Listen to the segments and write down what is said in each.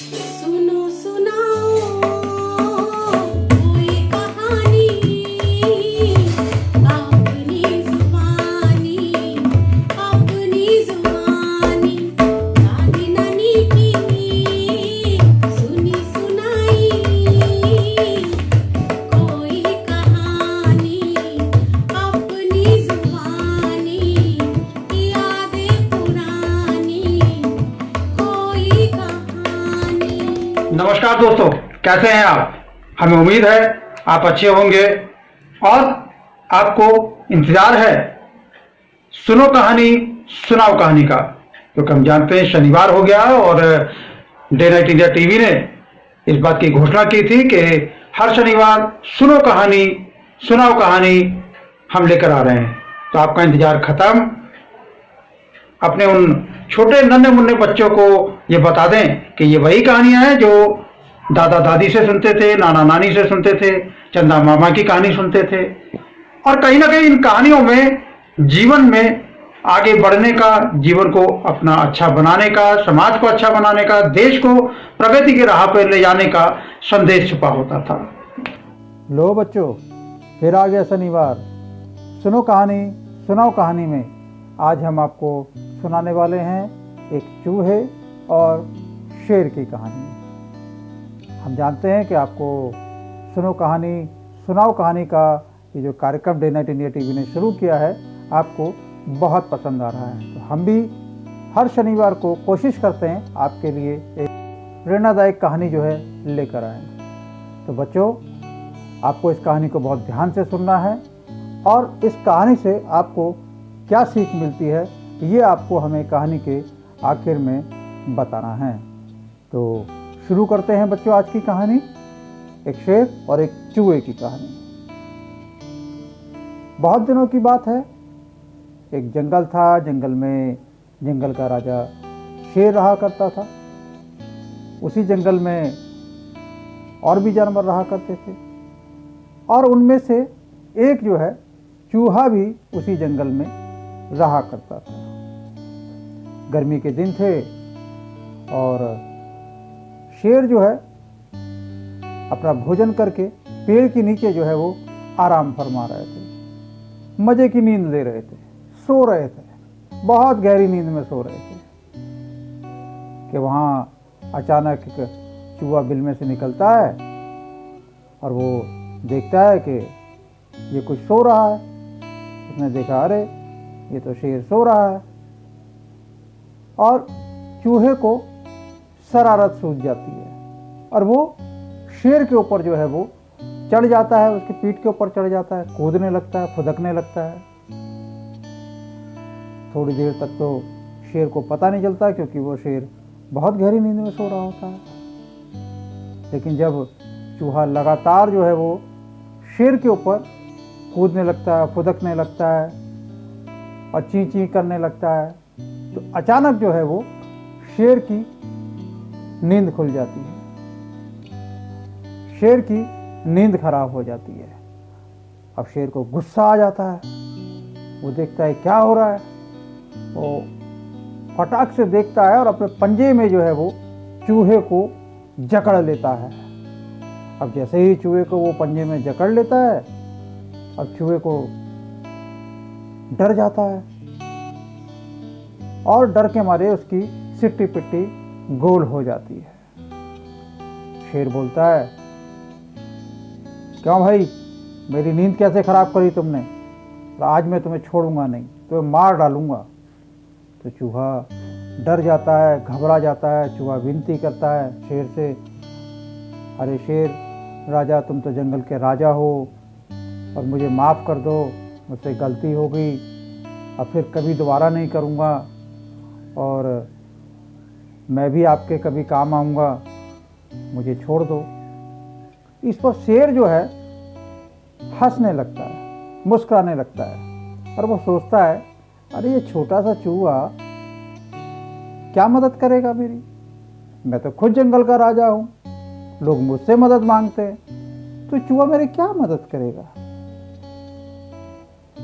सुनो सुनाओ कोई कहानी अपनी जुबानी दादी नानी की सुनी सुनाई कोई कहानी अपनी जुबानी यादें पुरानी कोई कहानी। नमस्कार दोस्तों, कैसे हैं आप? हमें उम्मीद है आप अच्छे होंगे और आपको इंतजार है सुनो कहानी सुनाओ कहानी का, क्योंकि हम जानते हैं शनिवार हो गया और डे नाइट इंडिया टीवी ने इस बात की घोषणा की थी कि हर शनिवार सुनो कहानी सुनाओ कहानी हम लेकर आ रहे हैं। तो आपका इंतजार खत्म। अपने उन छोटे नन्हे मुन्ने बच्चों को ये बता दें कि ये वही कहानियां हैं जो दादा दादी से सुनते थे, नाना नानी से सुनते थे, चंदा मामा की कहानी सुनते थे। और कहीं ना कहीं इन कहानियों में जीवन में आगे बढ़ने का, जीवन को अपना अच्छा बनाने का, समाज को अच्छा बनाने का, देश को प्रगति की राह पर ले जाने का संदेश छुपा होता था। लो बच्चों, फिर आ गया शनिवार। सुनो कहानी सुनाओ कहानी में आज हम आपको सुनाने वाले हैं एक चूहे और शेर की कहानी। हम जानते हैं कि आपको सुनो कहानी सुनाओ कहानी का ये जो कार्यक्रम डे नाइट इंडिया टीवी ने शुरू किया है आपको बहुत पसंद आ रहा है। तो हम भी हर शनिवार को कोशिश करते हैं आपके लिए एक प्रेरणादायक कहानी जो है लेकर आएँ। तो बच्चों, आपको इस कहानी को बहुत ध्यान से सुनना है और इस कहानी से आपको क्या सीख मिलती है ये आपको हमें कहानी के आखिर में बताना है। तो शुरू करते हैं बच्चों आज की कहानी, एक शेर और एक चूहे की कहानी। बहुत दिनों की बात है, एक जंगल था। जंगल में जंगल का राजा शेर रहा करता था। उसी जंगल में और भी जानवर रहा करते थे और उनमें से एक जो है चूहा भी उसी जंगल में रहा करता था। गर्मी के दिन थे और शेर जो है अपना भोजन करके पेड़ के नीचे जो है वो आराम फरमा रहे थे, मजे की नींद ले रहे थे, सो रहे थे, बहुत गहरी नींद में सो रहे थे कि वहाँ अचानक एक चूहा बिल में से निकलता है और वो देखता है कि ये कुछ सो रहा है। उसने देखा, अरे ये तो शेर सो रहा है, और चूहे को शरारत सूझ जाती है और वो शेर के ऊपर जो है वो चढ़ जाता है, उसकी पीठ के ऊपर चढ़ जाता है, कूदने लगता है, फुदकने लगता है। थोड़ी देर तक तो शेर को पता नहीं चलता क्योंकि वो शेर बहुत गहरी नींद में सो रहा होता है। लेकिन जब चूहा लगातार जो है वो शेर के ऊपर कूदने लगता है, फुदकने लगता है और ची ची करने लगता है, तो अचानक जो है वो शेर की नींद खुल जाती है, शेर की नींद खराब हो जाती है। अब शेर को गुस्सा आ जाता है, वो देखता है क्या हो रहा है, वो फटाक से देखता है और अपने पंजे में जो है वो चूहे को जकड़ लेता है। अब जैसे ही चूहे को वो पंजे में जकड़ लेता है, अब चूहे को डर जाता है और डर के मारे उसकी सिट्टी पिट्टी गोल हो जाती है। शेर बोलता है, क्यों भाई, मेरी नींद कैसे खराब करी तुमने? आज मैं तुम्हें छोड़ूंगा नहीं, तुम्हें मार डालूंगा। तो चूहा डर जाता है, घबरा जाता है। चूहा विनती करता है शेर से, अरे शेर राजा, तुम तो जंगल के राजा हो और मुझे माफ़ कर दो, मुझसे गलती हो गई, अब फिर कभी दोबारा नहीं करूँगा और मैं भी आपके कभी काम आऊँगा, मुझे छोड़ दो। इस पर शेर जो है हंसने लगता है, मुस्कुराने लगता है और वो सोचता है, अरे ये छोटा सा चूहा क्या मदद करेगा मेरी, मैं तो खुद जंगल का राजा हूँ, लोग मुझसे मदद मांगते हैं, तो चूहा मेरी क्या मदद करेगा।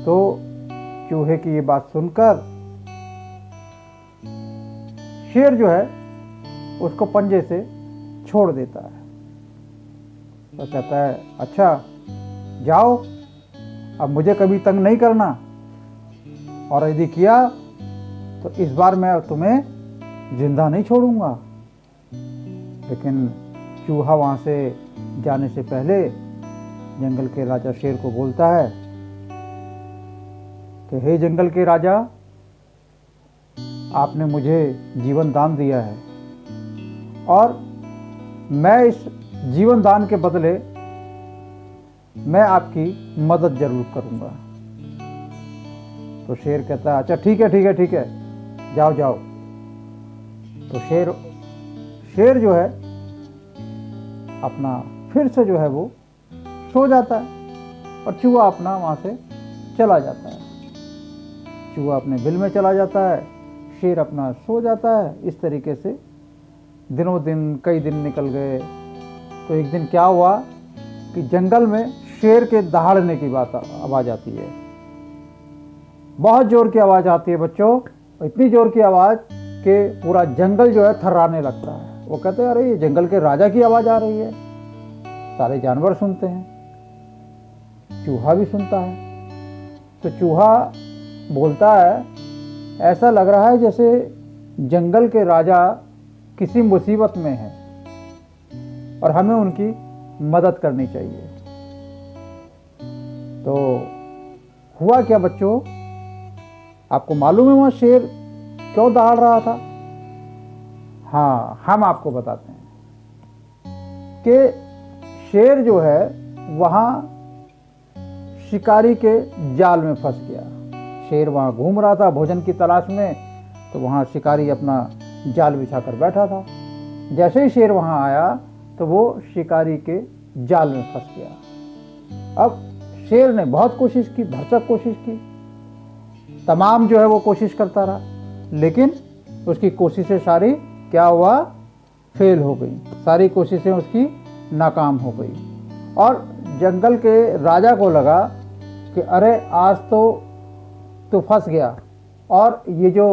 तो चूहे की ये बात सुनकर शेर जो है उसको पंजे से छोड़ देता है। तो कहता है अच्छा जाओ, अब मुझे कभी तंग नहीं करना, और यदि किया तो इस बार मैं तुम्हें जिंदा नहीं छोड़ूंगा। लेकिन चूहा वहाँ से जाने से पहले जंगल के राजा शेर को बोलता है कि हे जंगल के राजा, आपने मुझे जीवन दान दिया है और मैं इस जीवन दान के बदले मैं आपकी मदद जरूर करूंगा। तो शेर कहता है अच्छा ठीक है ठीक है ठीक है, जाओ जाओ। तो शेर जो है अपना फिर से जो है वो सो जाता है और चूहा अपना वहाँ से चला जाता है। चूहा अपने बिल में चला जाता है, शेर अपना सो जाता है। इस तरीके से दिनों दिन कई दिन निकल गए। तो एक दिन क्या हुआ कि जंगल में शेर के दहाड़ने की आवाज़ आती है। बहुत जोर की आवाज़ आती है बच्चों, इतनी जोर की आवाज़ कि पूरा जंगल जो है थर्राने लगता है। वो कहते हैं अरे ये जंगल के राजा की आवाज़ आ रही है। सारे जानवर सुनते हैं, चूहा भी सुनता है। तो चूहा बोलता है ऐसा लग रहा है जैसे जंगल के राजा किसी मुसीबत में हैं और हमें उनकी मदद करनी चाहिए। तो हुआ क्या बच्चों, आपको मालूम है वहाँ शेर क्यों दहाड़ रहा था? हाँ, हम आपको बताते हैं कि शेर जो है वहाँ शिकारी के जाल में फंस गया। शेर वहाँ घूम रहा था भोजन की तलाश में, तो वहाँ शिकारी अपना जाल बिछाकर बैठा था। जैसे ही शेर वहाँ आया तो वो शिकारी के जाल में फंस गया। अब शेर ने बहुत कोशिश की, भरसक कोशिश की, तमाम जो है वो कोशिश करता रहा, लेकिन उसकी कोशिशें सारी क्या हुआ, फेल हो गई। सारी कोशिशें उसकी नाकाम हो गई। और जंगल के राजा को लगा कि अरे आज तो फंस गया और ये जो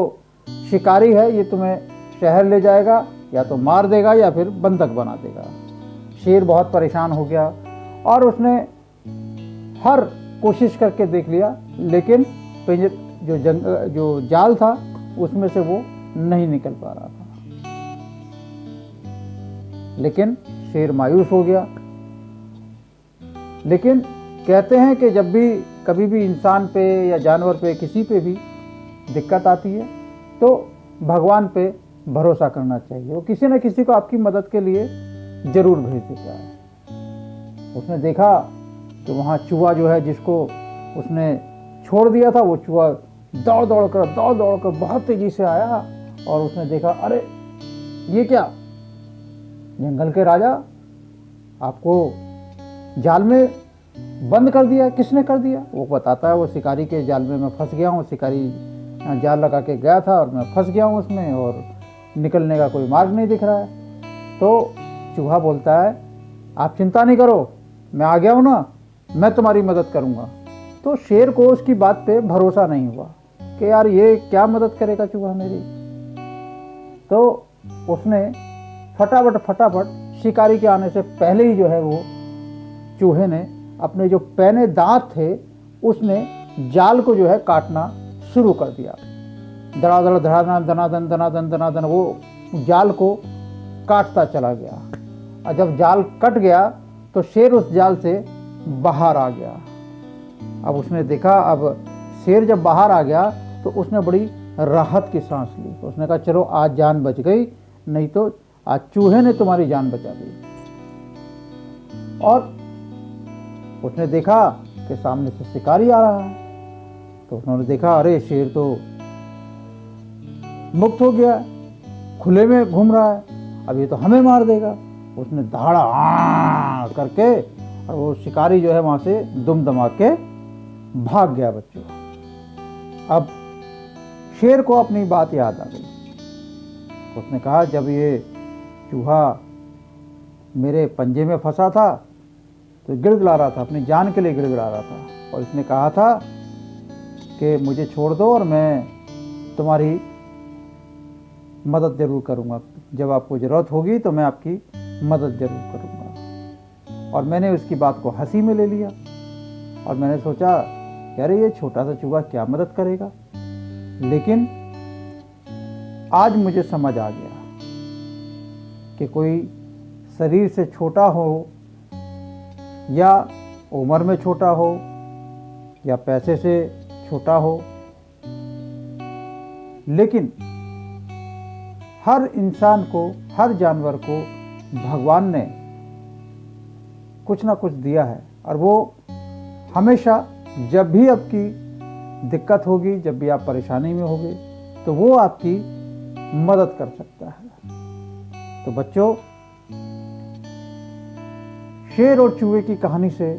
शिकारी है ये तुम्हें शहर ले जाएगा, या तो मार देगा या फिर बंधक बना देगा। शेर बहुत परेशान हो गया और उसने हर कोशिश करके देख लिया, लेकिन जो जाल था उसमें से वो नहीं निकल पा रहा था। लेकिन शेर मायूस हो गया। लेकिन कहते हैं कि जब भी कभी भी इंसान पे या जानवर पे किसी पे भी दिक्कत आती है तो भगवान पे भरोसा करना चाहिए। वो किसी न किसी को आपकी मदद के लिए जरूर भेज देता है। उसने देखा कि वहाँ चूहा जो है जिसको उसने छोड़ दिया था, वो चूहा दौड़ दौड़ कर बहुत तेजी से आया और उसने देखा अरे ये क्या, जंगल के राजा आपको जाल में बंद कर दिया, किसने कर दिया? वो बताता है वो शिकारी के जाल में मैं फंस गया हूँ, शिकारी जाल लगा के गया था और मैं फंस गया हूँ उसमें और निकलने का कोई मार्ग नहीं दिख रहा है। तो चूहा बोलता है आप चिंता नहीं करो, मैं आ गया हूँ ना, मैं तुम्हारी मदद करूँगा। तो शेर को उसकी बात पे भरोसा नहीं हुआ कि यार ये क्या मदद करेगा चूहा मेरी। तो उसने फटाफट शिकारी के आने से पहले ही जो है वो चूहे ने अपने जो पैने दांत थे उसने जाल को जो है काटना शुरू कर दिया। धड़ाधड़ धनाधन धनाधन धनाधन वो जाल को काटता चला गया। और जब जाल कट गया तो शेर उस जाल से बाहर आ गया। अब उसने देखा, अब शेर जब बाहर आ गया तो उसने बड़ी राहत की सांस ली। तो उसने कहा चलो आज जान बच गई, नहीं तो आज चूहे ने तुम्हारी जान बचा दी। और उसने देखा कि सामने से शिकारी आ रहा है। तो उन्होंने देखा अरे शेर तो मुक्त हो गया, खुले में घूम रहा है, अब ये तो हमें मार देगा। उसने दहाड़ा करके और वो शिकारी जो है वहां से दुम दमा के भाग गया बच्चों। अब शेर को अपनी बात याद आ गई। उसने कहा जब ये चूहा मेरे पंजे में फंसा था तो गिड़गिड़ा रहा था, अपनी जान के लिए गिड़गिड़ा रहा था, और इसने कहा था कि मुझे छोड़ दो और मैं तुम्हारी मदद ज़रूर करूँगा, जब आपको ज़रूरत होगी तो मैं आपकी मदद जरूर करूँगा। और मैंने उसकी बात को हंसी में ले लिया और मैंने सोचा कि अरे ये छोटा सा चूहा क्या मदद करेगा। लेकिन आज मुझे समझ आ गया कि कोई शरीर से छोटा हो या उम्र में छोटा हो या पैसे से छोटा हो, लेकिन हर इंसान को, हर जानवर को भगवान ने कुछ ना कुछ दिया है। और वो हमेशा जब भी आपकी दिक्कत होगी, जब भी आप परेशानी में होगे, तो वो आपकी मदद कर सकता है। तो बच्चों, शेर और चूहे की कहानी से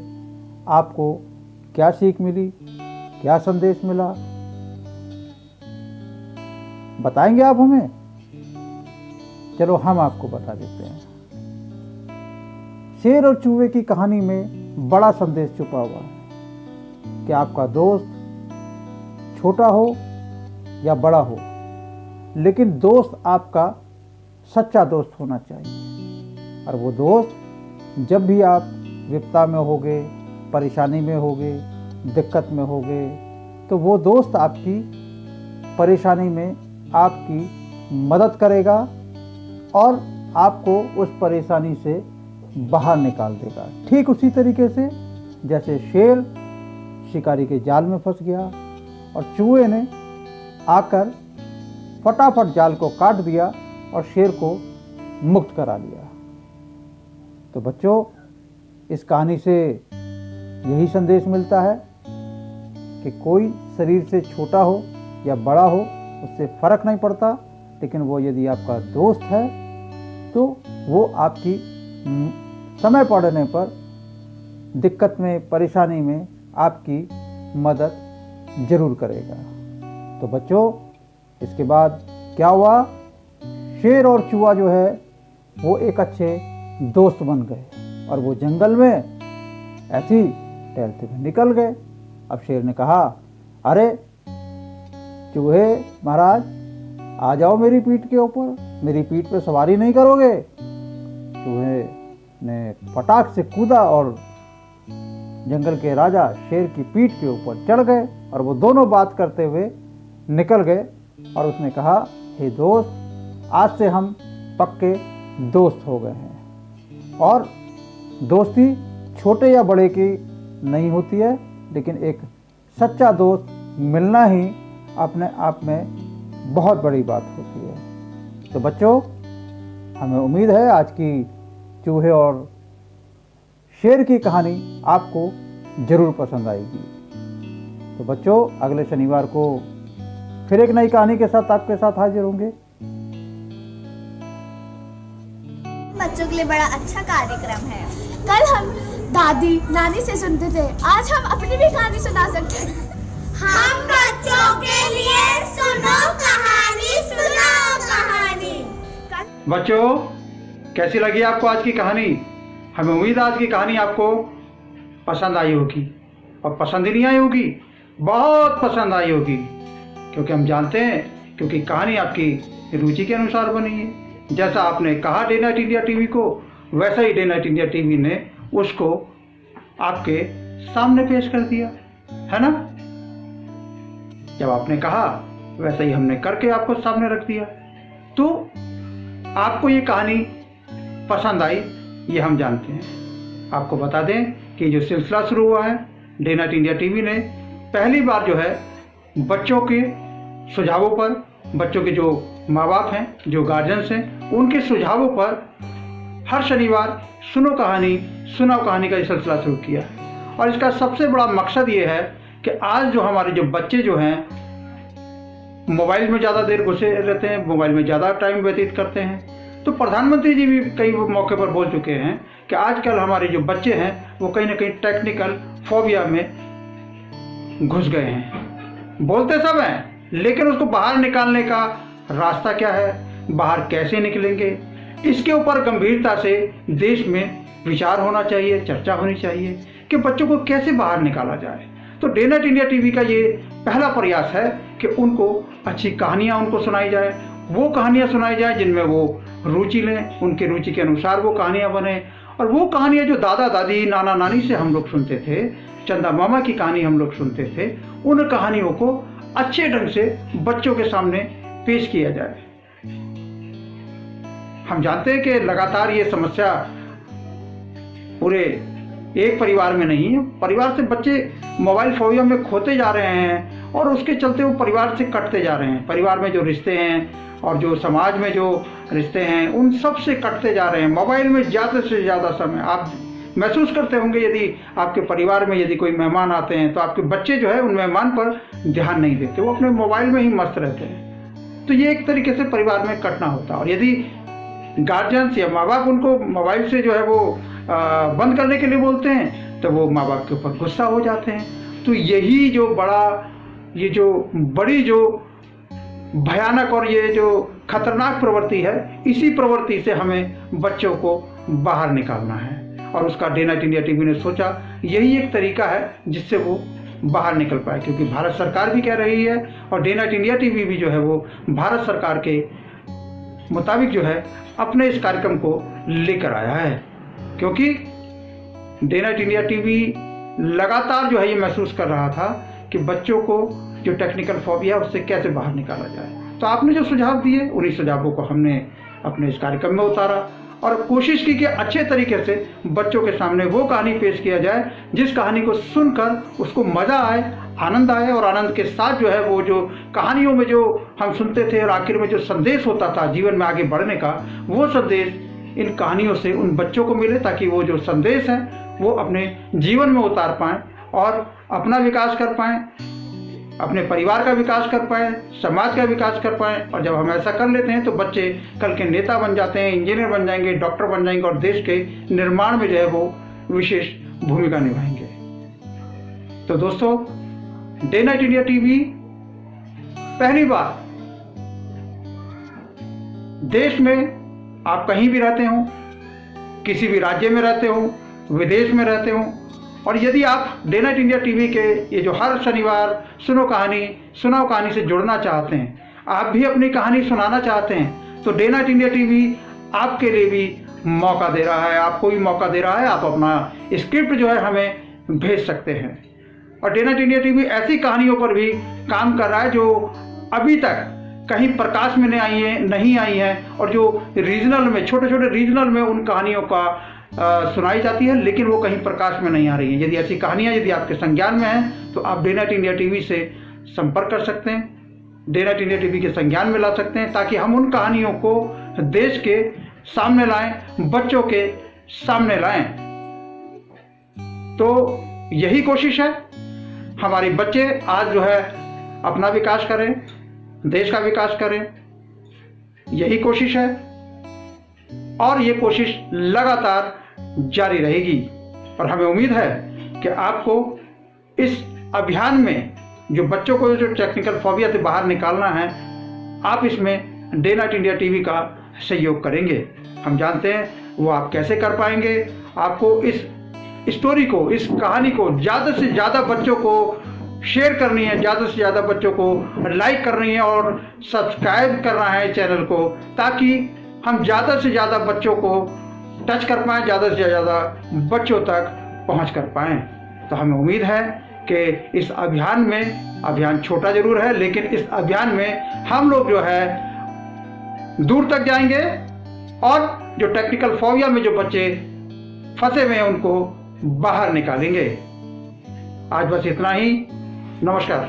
आपको क्या सीख मिली, क्या संदेश मिला, बताएंगे आप हमें? चलो हम आपको बता देते हैं। शेर और चूहे की कहानी में बड़ा संदेश छुपा हुआ है कि आपका दोस्त छोटा हो या बड़ा हो, लेकिन दोस्त आपका सच्चा दोस्त होना चाहिए। और वो दोस्त जब भी आप विपदा में होगे, परेशानी में होगे, दिक्कत में होगे, तो वो दोस्त आपकी परेशानी में आपकी मदद करेगा और आपको उस परेशानी से बाहर निकाल देगा। ठीक उसी तरीके से जैसे शेर शिकारी के जाल में फंस गया और चूहे ने आकर फटाफट जाल को काट दिया और शेर को मुक्त करा लिया। तो बच्चों, इस कहानी से यही संदेश मिलता है कि कोई शरीर से छोटा हो या बड़ा हो, उससे फर्क नहीं पड़ता, लेकिन वो यदि आपका दोस्त है तो वो आपकी समय पड़ने पर, दिक्कत में, परेशानी में आपकी मदद जरूर करेगा। तो बच्चों, इसके बाद क्या हुआ? शेर और चूहा जो है वो एक अच्छे दोस्त बन गए और वो जंगल में ऐसी टहलते हुए निकल गए। अब शेर ने कहा, अरे चूहे महाराज, आ जाओ मेरी पीठ के ऊपर, मेरी पीठ पे सवारी नहीं करोगे? चूहे ने फटाक से कूदा और जंगल के राजा शेर की पीठ के ऊपर चढ़ गए और वो दोनों बात करते हुए निकल गए। और उसने कहा, हे दोस्त, आज से हम पक्के दोस्त हो गए हैं। और दोस्ती छोटे या बड़े की नहीं होती है, लेकिन एक सच्चा दोस्त मिलना ही अपने आप में बहुत बड़ी बात होती है। तो बच्चों, हमें उम्मीद है आज की चूहे और शेर की कहानी आपको जरूर पसंद आएगी। तो बच्चों, अगले शनिवार को फिर एक नई कहानी के साथ आपके साथ हाजिर होंगे। बच्चों के लिए बड़ा अच्छा कार्यक्रम है। कल हम दादी नानी से सुनते थे, आज हम अपनी भी कहानी सुना सकते हैं। हम बच्चों के लिए सुनो कहानी, सुनाओ कहानी। बच्चों, कैसी लगी आपको आज की कहानी? हमें उम्मीद है आज की कहानी आपको पसंद आई होगी, और पसंद ही नहीं आई होगी, बहुत पसंद आई होगी, क्योंकि हम जानते हैं, क्योंकि कहानी आपकी रुचि के अनुसार बनी है। जैसा आपने कहा डे नाइट इंडिया टीवी को, वैसा ही डे नाइट इंडिया टीवी ने उसको आपके सामने पेश कर दिया, है ना? जब आपने कहा, वैसा ही हमने करके आपको सामने रख दिया। तो आपको ये कहानी पसंद आई, ये हम जानते हैं। आपको बता दें कि जो सिलसिला शुरू हुआ है, डे नाइट इंडिया टीवी ने पहली बार जो है बच्चों के सुझावों पर, बच्चों के जो माँ बाप हैं, जो गार्जियंस हैं, उनके सुझावों पर हर शनिवार सुनो कहानी, सुनाओ कहानी का ये सिलसिला शुरू किया है। और इसका सबसे बड़ा मकसद ये है कि आज जो हमारे जो बच्चे जो हैं मोबाइल में ज़्यादा देर घुसे रहते हैं, मोबाइल में ज़्यादा टाइम व्यतीत करते हैं। तो प्रधानमंत्री जी भी कई मौके पर बोल चुके हैं कि आजकल हमारे जो बच्चे हैं वो कहीं ना कहीं टेक्निकल फोबिया में घुस गए हैं। बोलते सब हैं, लेकिन उसको बाहर निकालने का रास्ता क्या है, बाहर कैसे निकलेंगे, इसके ऊपर गंभीरता से देश में विचार होना चाहिए, चर्चा होनी चाहिए कि बच्चों को कैसे बाहर निकाला जाए। तो डे नाइट इंडिया टीवी का ये पहला प्रयास है कि उनको अच्छी कहानियाँ उनको सुनाई जाए, वो कहानियाँ सुनाई जाए जिनमें वो रुचि लें, उनके रुचि के अनुसार वो कहानियाँ बने। और वो कहानियाँ जो दादा दादी नाना नानी से हम लोग सुनते थे, चंदा मामा की कहानी हम लोग सुनते थे, उन कहानियों को अच्छे ढंग से बच्चों के सामने पेश किया जाए। हम जानते हैं कि लगातार ये समस्या पूरे एक परिवार में नहीं है, परिवार से बच्चे मोबाइल फोबिया में खोते जा रहे हैं और उसके चलते वो परिवार से कटते जा रहे हैं। परिवार में जो रिश्ते हैं और जो समाज में जो रिश्ते हैं उन सब से कटते जा रहे हैं। मोबाइल में ज़्यादा से ज़्यादा समय आप महसूस करते होंगे, यदि आपके परिवार में यदि कोई मेहमान आते हैं तो आपके बच्चे जो है उन मेहमान पर ध्यान नहीं देते, वो अपने मोबाइल में ही मस्त रहते हैं। तो ये एक तरीके से परिवार में कटना होता है। और यदि गार्जियंस या माँ बाप उनको मोबाइल से जो है वो बंद करने के लिए बोलते हैं तो वो माँ बाप के ऊपर गुस्सा हो जाते हैं। तो यही जो बड़ी जो भयानक और ये जो खतरनाक प्रवृत्ति है, इसी प्रवृत्ति से हमें बच्चों को बाहर निकालना है। और उसका डे नाइट इंडिया टीवी ने सोचा यही एक तरीका है जिससे वो बाहर निकल पाए, क्योंकि भारत सरकार भी कह रही है और डे नाइट इंडिया टीवी भी जो है वो भारत सरकार के मुताबिक जो है अपने इस कार्यक्रम को लेकर आया है। क्योंकि डे नाइट इंडिया टीवी लगातार जो है ये महसूस कर रहा था कि बच्चों को जो टेक्निकल फोबिया उससे कैसे बाहर निकाला जाए। तो आपने जो सुझाव दिए उन्हीं सुझावों को हमने अपने इस कार्यक्रम में उतारा और कोशिश की कि अच्छे तरीके से बच्चों के सामने वो कहानी पेश किया जाए जिस कहानी को सुनकर उसको मज़ा आए, आनंद आए, और आनंद के साथ जो है वो जो कहानियों में जो हम सुनते थे और आखिर में जो संदेश होता था जीवन में आगे बढ़ने का, वो संदेश इन कहानियों से उन बच्चों को मिले, ताकि वो जो संदेश है वो अपने जीवन में उतार पाएँ और अपना विकास कर पाएँ, अपने परिवार का विकास कर पाएँ, समाज का विकास कर पाएँ। और जब हम ऐसा कर लेते हैं तो बच्चे कल के नेता बन जाते हैं, इंजीनियर बन जाएंगे, डॉक्टर बन जाएंगे और देश के निर्माण में जो है वो विशेष भूमिका निभाएंगे। तो दोस्तों, डे नाइट इंडिया टीवी पहली बार देश में, आप कहीं भी रहते हो, किसी भी राज्य में रहते हो, विदेश में रहते हो, और यदि आप डे नाइट इंडिया टीवी के ये जो हर शनिवार सुनाओ कहानी से जुड़ना चाहते हैं, आप भी अपनी कहानी सुनाना चाहते हैं, तो डे नाइट इंडिया टीवी आपके लिए भी मौका दे रहा है, आपको भी मौका दे रहा है। आप अपना स्क्रिप्ट जो है हमें भेज सकते हैं। और डे नाइट इंडिया टीवी ऐसी कहानियों पर भी काम कर रहा है जो अभी तक कहीं प्रकाश में नहीं आई हैं और जो रीजनल में, छोटे छोटे रीजनल में उन कहानियों का सुनाई जाती है, लेकिन वो कहीं प्रकाश में नहीं आ रही है। यदि ऐसी कहानियाँ यदि आपके संज्ञान में हैं तो आप डे नाइट इंडिया टीवी से संपर्क कर सकते हैं, डे नाइट इंडिया टीवी के संज्ञान में ला सकते हैं, ताकि हम उन कहानियों को देश के सामने लाएं, बच्चों के सामने लाएं। तो यही कोशिश है, हमारे बच्चे आज जो है अपना विकास करें, देश का विकास करें, यही कोशिश है। और ये कोशिश लगातार जारी रहेगी। और हमें उम्मीद है कि आपको इस अभियान में जो बच्चों को जो टेक्निकल फोबिया से बाहर निकालना है, आप इसमें डे नाइट इंडिया टीवी का सहयोग करेंगे। हम जानते हैं वो आप कैसे कर पाएंगे। आपको इस स्टोरी को, इस कहानी को ज़्यादा से ज़्यादा बच्चों को शेयर करनी है, ज़्यादा से ज़्यादा बच्चों को लाइक करनी है और सब्सक्राइब करना है चैनल को, ताकि हम ज़्यादा से ज़्यादा बच्चों को टच कर पाएँ, ज़्यादा से ज़्यादा बच्चों तक पहुंच कर पाएँ। तो हमें उम्मीद है कि इस अभियान में, अभियान छोटा ज़रूर है, लेकिन इस अभियान में हम लोग जो है दूर तक जाएंगे और जो टेक्निकल फोबिया में जो बच्चे फंसे हुए हैं उनको बाहर निकालेंगे। आज बस इतना ही। नमस्कार।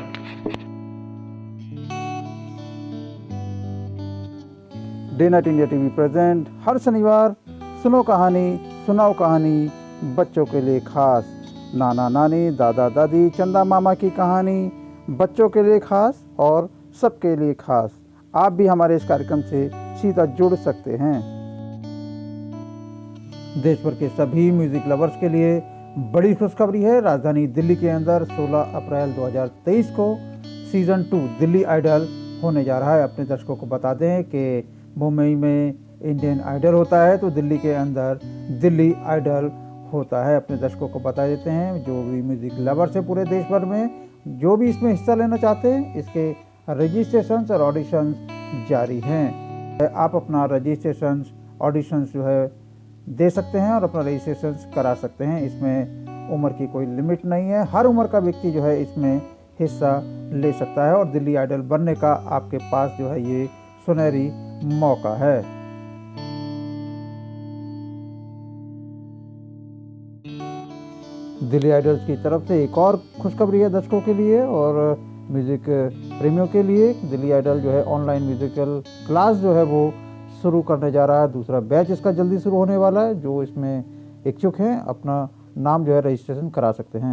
Day night India TV present हर शनिवार सुनाओ कहानी बच्चों के लिए खास, नाना नानी दादा दादी चंदा मामा की कहानी बच्चों के लिए खास और सबके लिए खास। आप भी हमारे इस कार्यक्रम से सीधा जुड़ सकते हैं। देश भर के सभी म्यूजिक लवर्स के लिए बड़ी खुशखबरी है। राजधानी दिल्ली के अंदर 16 अप्रैल 2023 को सीज़न 2 दिल्ली आइडल होने जा रहा है। अपने दर्शकों को बता दें कि मुंबई में इंडियन आइडल होता है, तो दिल्ली के अंदर दिल्ली आइडल होता है। अपने दर्शकों को बता देते हैं, जो भी म्यूज़िक लवर्स है पूरे देश भर में, जो भी इसमें हिस्सा लेना चाहते हैं, इसके रजिस्ट्रेशन और ऑडिशंस जारी हैं। आप अपना रजिस्ट्रेशन ऑडिशंस जो है दे सकते हैं और अपना रजिस्ट्रेशन करा सकते हैं। इसमें उम्र की कोई लिमिट नहीं है, हर उम्र का व्यक्ति जो है इसमें हिस्सा ले सकता है और दिल्ली आइडल बनने का आपके पास जो है ये सुनहरी मौका है। दिल्ली आइडल्स की तरफ से एक और खुशखबरी है दर्शकों के लिए और म्यूज़िक प्रेमियों के लिए। दिल्ली आइडल जो है ऑनलाइन म्यूज़िकल क्लास जो है वो शुरू करने जा रहा है। दूसरा बैच इसका जल्दी शुरू होने वाला है। जो इसमें इच्छुक हैं अपना नाम जो है रजिस्ट्रेशन करा सकते हैं।